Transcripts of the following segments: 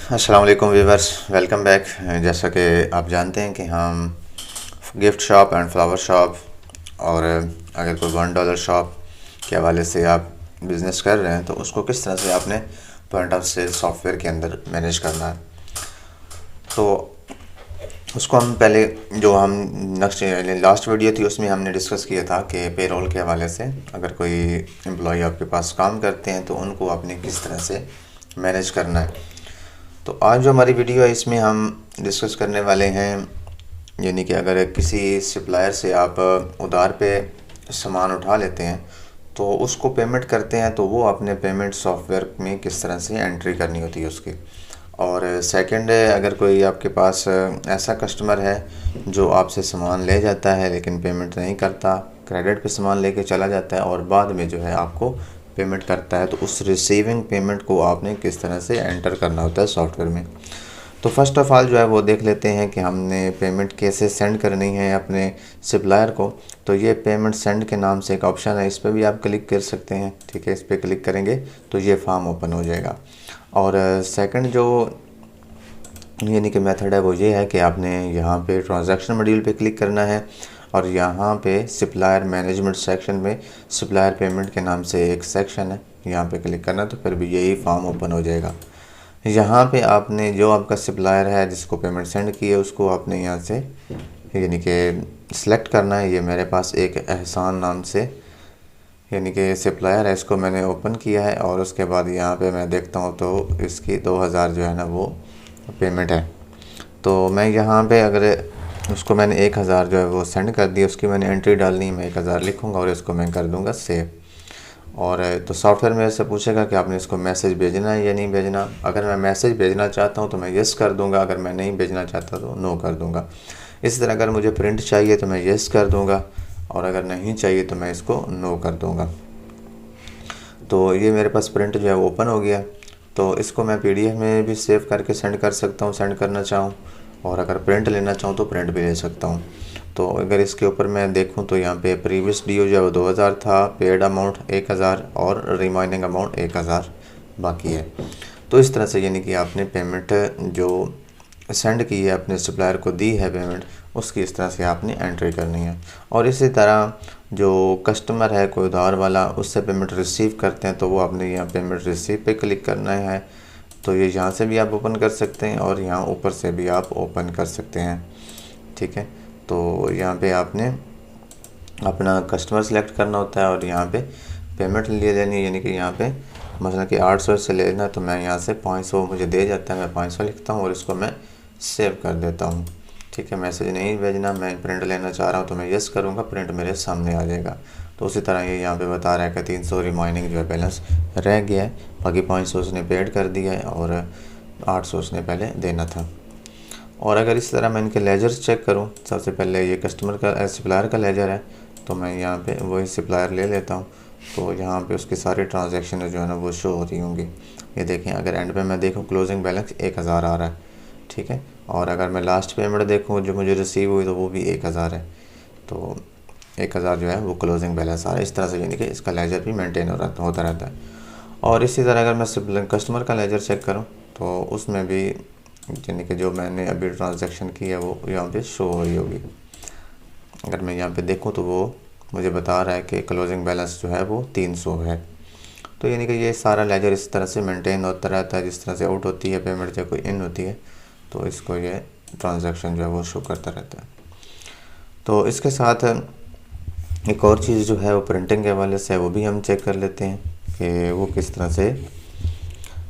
अस्सलाम वालेकुम viewers, welcome back. जैसा कि आप जानते हैं कि हम gift shop and flower shop और अगर कोई $1 शॉप के हवाले से आप बिज़नेस कर रहे हैं तो उसको किस तरह से आपने पॉइंट ऑफ सेल सॉफ्टवेयर के अंदर मैनेज करना है। तो उसको हम पहले जो हम नेक्स्ट लास्ट वीडियो थी उसमें हमने डिस्कस किया था कि पेरोल के हवाले से अगर कोई एम्प्लॉय आपके पास काम करते हैं तो उनको आपने किस तरह से मैनेज करना है। तो आज जो हमारी वीडियो है इसमें हम डिस्कस करने वाले हैं, यानी कि अगर किसी सप्लायर से आप उधार पे सामान उठा लेते हैं तो उसको पेमेंट करते हैं तो वो अपने पेमेंट सॉफ्टवेयर में किस तरह से एंट्री करनी होती है उसकी। और सेकंड, अगर कोई आपके पास ऐसा कस्टमर है जो आपसे सामान ले जाता है लेकिन पेमेंट नहीं करता, क्रेडिट पे सामान लेके चला जाता है और बाद में जो है आपको पेमेंट करता है, तो उस रिसीविंग पेमेंट को आपने किस तरह से एंटर करना होता है सॉफ्टवेयर में। तो फर्स्ट ऑफ़ ऑल जो है वो देख लेते हैं कि हमने पेमेंट कैसे सेंड करनी है अपने सप्लायर को। तो ये पेमेंट सेंड के नाम से एक ऑप्शन है, इस पर भी आप क्लिक कर सकते हैं। ठीक है, इस पर क्लिक करेंगे तो ये फॉर्म ओपन हो जाएगा। और सेकंड जो यानी कि मेथड है वो ये है कि आपने यहाँ पे ट्रांजैक्शन मॉड्यूल पे क्लिक करना है और यहाँ पे सप्लायर मैनेजमेंट सेक्शन में सप्लायर पेमेंट के नाम से एक सेक्शन है, यहाँ पे क्लिक करना तो फिर भी यही फॉर्म ओपन हो जाएगा। यहाँ पे आपने जो आपका सप्लायर है जिसको पेमेंट सेंड की है उसको आपने यहाँ से यानी कि सिलेक्ट करना है। ये मेरे पास एक एहसान नाम से यानी कि सप्लायर है, इसको मैंने ओपन किया है और उसके बाद यहाँ पे मैं देखता हूँ तो इसकी 2000 जो है ना वो पेमेंट है। तो मैं यहाँ पे अगर उसको मैंने 1000 जो है वो सेंड कर दिया, उसकी मैंने एंट्री डालनी है, मैं 1000 लिखूँगा और इसको मैं कर दूँगा सेव। और तो सॉफ्टवेयर मेरे से पूछेगा कि आपने इसको मैसेज भेजना है या नहीं भेजना। अगर मैं मैसेज भेजना चाहता हूँ तो मैं येस कर दूँगा, अगर मैं नहीं भेजना चाहता तो नो कर दूँगा। इसी तरह अगर मुझे प्रिंट चाहिए तो मैं येस कर दूँगा और अगर नहीं चाहिए तो मैं इसको नो कर दूँगा। तो ये मेरे पास प्रिंट जो है वो ओपन हो गया। तो इसको मैं पीडीएफ में भी सेव करके सेंड कर सकता हूँ, सेंड करना चाहूँ, और अगर प्रिंट लेना चाहूँ तो प्रिंट भी ले सकता हूँ। तो अगर इसके ऊपर मैं देखूँ तो यहाँ पे प्रीवियस ड्यू जो है वो 2000 था, पेड अमाउंट 1000 और रिमाइनिंग अमाउंट 1000 बाकी है। तो इस तरह से यानी कि आपने पेमेंट जो सेंड की है अपने सप्लायर को दी है पेमेंट, उसकी इस तरह से आपने एंट्री करनी है। और इसी तरह जो कस्टमर है कोई उधार वाला उससे पेमेंट रिसीव करते हैं तो वो आपने यहाँ पेमेंट रिसीव पे क्लिक करना है। तो ये यहाँ से भी आप ओपन कर सकते हैं और यहाँ ऊपर से भी आप ओपन कर सकते हैं। ठीक है, तो यहाँ पे आपने अपना कस्टमर सेलेक्ट करना होता है और यहाँ पे पेमेंट ले लेनी है, यानी कि यहाँ पे मतलब कि 800 से लेना तो मैं यहाँ से 500 मुझे दे जाता है, मैं 500 लिखता हूँ और इसको मैं सेव कर देता हूँ। ठीक है, मैसेज नहीं भेजना, मैं प्रिंट लेना चाह रहा हूँ तो मैं यस करूँगा, प्रिंट मेरे सामने आ जाएगा। तो उसी तरह ये यहाँ पे बता रहा है कि 300 रिमाइनिंग जो है बैलेंस रह गया है, बाकी 500 उसने पेड कर दिया है और 800 उसने पहले देना था। और अगर इस तरह मैं इनके लेजर्स चेक करूँ, सबसे पहले ये कस्टमर का सप्लायर का लेजर है तो मैं यहाँ पे वही सप्लायर ले लेता हूँ। तो यहाँ पे उसकी सारी ट्रांजैक्शन जो है ना वो शो होती होंगी। ये देखें, अगर एंड पे मैं देखूँ क्लोजिंग बैलेंस 1000 आ रहा है। ठीक है, और अगर मैं लास्ट पेमेंट देखूँ जो मुझे रिसीव हुई तो वो भी 1000 है। तो 1000 जो है वो क्लोजिंग बैलेंस आ रहा है। इस तरह से यानी कि इसका लेजर भी मेंटेन होता रहता है। और इसी तरह अगर मैं कस्टमर का लेजर चेक करूँ तो उसमें भी यानी कि जो मैंने अभी ट्रांजैक्शन की है वो यहाँ पे शो हो रही होगी। अगर मैं यहाँ पे देखूँ तो वो मुझे बता रहा है कि क्लोजिंग बैलेंस जो है वो 300 है। तो यानी कि ये सारा लेजर इस तरह से मेंटेन होता रहता है, जिस तरह से आउट होती है पेमेंट या कोई इन होती है तो इसको ये ट्रांजैक्शन जो है वो शो करता रहता है। तो इसके साथ एक और चीज़ जो है वो प्रिंटिंग के हवाले से वो भी हम चेक कर लेते हैं कि वो किस तरह से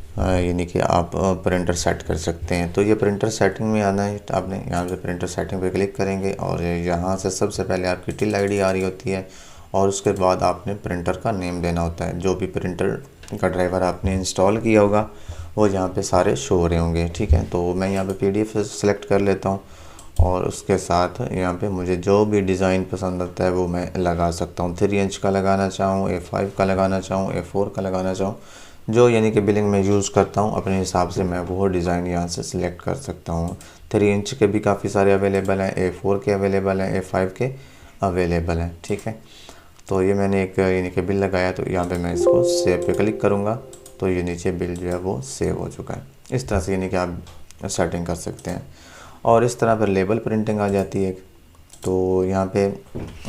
यानी कि आप प्रिंटर सेट कर सकते हैं। तो ये प्रिंटर सेटिंग में आना है, आपने यहाँ पे प्रिंटर सेटिंग पे क्लिक करेंगे और यहाँ से सबसे पहले आपकी टिल आईडी आ रही होती है और उसके बाद आपने प्रिंटर का नेम देना होता है। जो भी प्रिंटर का ड्राइवर आपने इंस्टॉल किया होगा वो यहाँ पे सारे शो हो रहे होंगे। ठीक है, तो मैं यहाँ पे PDF सेलेक्ट कर लेता हूँ और उसके साथ यहाँ पे मुझे जो भी डिज़ाइन पसंद आता है वो मैं लगा सकता हूँ। 3 इंच का लगाना चाहूँ, A5 का लगाना चाहूँ, A4 का लगाना चाहूँ, जो यानी कि बिलिंग में यूज़ करता हूँ अपने हिसाब से मैं वो डिज़ाइन यहाँ से सिलेक्ट कर सकता हूँ। 3 इंच के भी काफ़ी सारे अवेलेबल हैं, A4 के अवेलेबल हैं, A5 के अवेलेबल हैं। ठीक है, तो ये मैंने एक यानी कि बिल लगाया तो यहाँ पे मैं इसको सेव पे क्लिक करूँगा तो ये नीचे बिल जो है वो सेव हो चुका है। इस तरह से यानी कि आप सेटिंग कर सकते हैं। और इस तरह पर लेबल प्रिंटिंग आ जाती है। तो यहाँ पे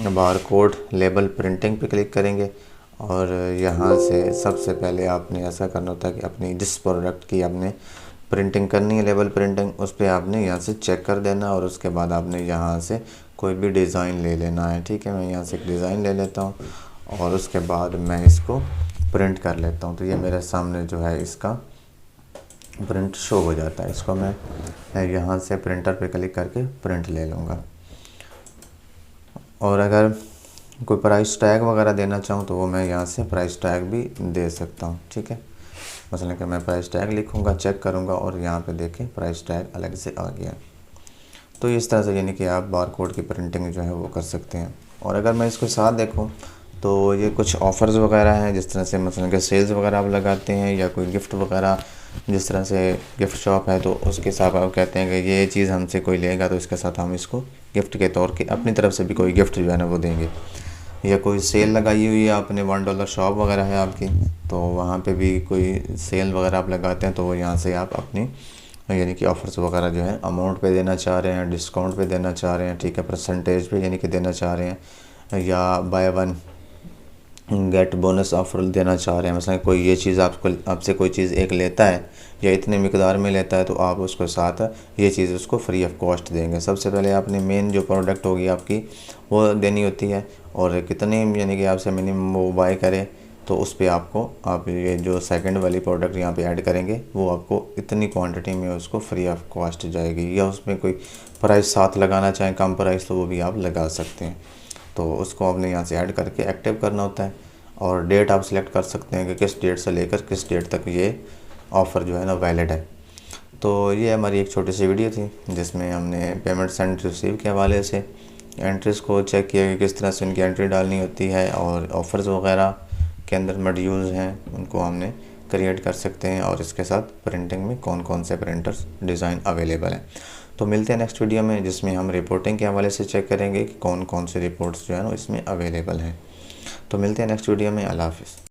बार कोड लेबल प्रिंटिंग पे क्लिक करेंगे और यहाँ से सबसे पहले आपने ऐसा करना होता है कि अपनी जिस प्रोडक्ट की आपने प्रिंटिंग करनी है लेबल प्रिंटिंग, उस पर आपने यहाँ से चेक कर देना और उसके बाद आपने यहाँ से कोई भी डिज़ाइन ले लेना है। ठीक है, मैं यहाँ से एक डिज़ाइन ले लेता हूँ और उसके बाद मैं इसको प्रिंट कर लेता हूँ। तो ये मेरे सामने जो है इसका प्रिंट शो हो जाता है। इसको मैं यहाँ से प्रिंटर पे क्लिक करके प्रिंट ले लूँगा। और अगर कोई प्राइस टैग वगैरह देना चाहूँ तो वो मैं यहाँ से प्राइस टैग भी दे सकता हूँ। ठीक है, मसलन कि मैं प्राइस टैग लिखूँगा, चेक करूँगा और यहाँ पे देखें प्राइस टैग अलग से आ गया। तो इस तरह से यानी कि आप बार कोड की प्रिंटिंग जो है वो कर सकते हैं। और अगर मैं इसके साथ देखूँ तो ये कुछ ऑफ़र्स वगैरह हैं, जिस तरह से मसलन कि सेल्स वगैरह आप लगाते हैं या कोई गिफ्ट वगैरह, जिस तरह से गिफ्ट शॉप है तो उसके साथ आप कहते हैं कि ये चीज़ हमसे कोई लेगा तो इसके साथ हम इसको गिफ्ट के तौर के अपनी तरफ से भी कोई गिफ्ट जो है ना वो देंगे। या कोई सेल लगाई हुई है आपने, $1 शॉप वगैरह है आपकी, तो वहाँ पे भी कोई सेल वगैरह आप लगाते हैं तो वो यहाँ से आप अपनी यानी कि ऑफ़र्स वगैरह जो है अमाउंट पे देना चाह रहे हैं, डिस्काउंट पे देना चाह रहे हैं, ठीक है, परसेंटेज पे यानी कि देना चाह रहे हैं, या by one get bonus offer देना चाह रहे हैं। मसलन कोई ये चीज़ आपसे कोई चीज़ एक लेता है या इतने मिकदार में लेता है तो आप उसको साथ ये चीज़ उसको फ्री ऑफ कॉस्ट देंगे। सबसे पहले आपने मेन जो प्रोडक्ट होगी आपकी वो देनी होती है और कितने यानी कि आपसे मिनिमम वो बाय करे तो उस पर आप ये जो सेकंड वाली प्रोडक्ट यहाँ पे ऐड करेंगे वो आपको इतनी क्वांटिटी में उसको फ्री ऑफ कॉस्ट जाएगी। या उसमें कोई प्राइस साथ लगाना चाहें कम प्राइस तो वो भी आप लगा सकते हैं। तो उसको आपने यहाँ से ऐड करके एक्टिव करना होता है और डेट आप सिलेक्ट कर सकते हैं कि किस डेट से लेकर किस डेट तक ये ऑफ़र जो है ना वैलिड है। तो ये हमारी एक छोटी सी वीडियो थी जिसमें हमने पेमेंट सेंड रिसीव के हवाले से एंट्रीज़ को चेक किया कि किस तरह से उनकी एंट्री डालनी होती है और ऑफ़र्स वगैरह के अंदर मॉड्यूल्स हैं उनको हमने क्रिएट कर सकते हैं और इसके साथ प्रिंटिंग में कौन कौन से प्रिंटर्स डिज़ाइन अवेलेबल हैं। तो मिलते हैं नेक्स्ट वीडियो में जिसमें हम रिपोर्टिंग के हवाले से चेक करेंगे कि कौन कौन से रिपोर्ट्स जो है ना इसमें अवेलेबल हैं। तो मिलते हैं नेक्स्ट वीडियो में। अल्लाह हाफ़िज़।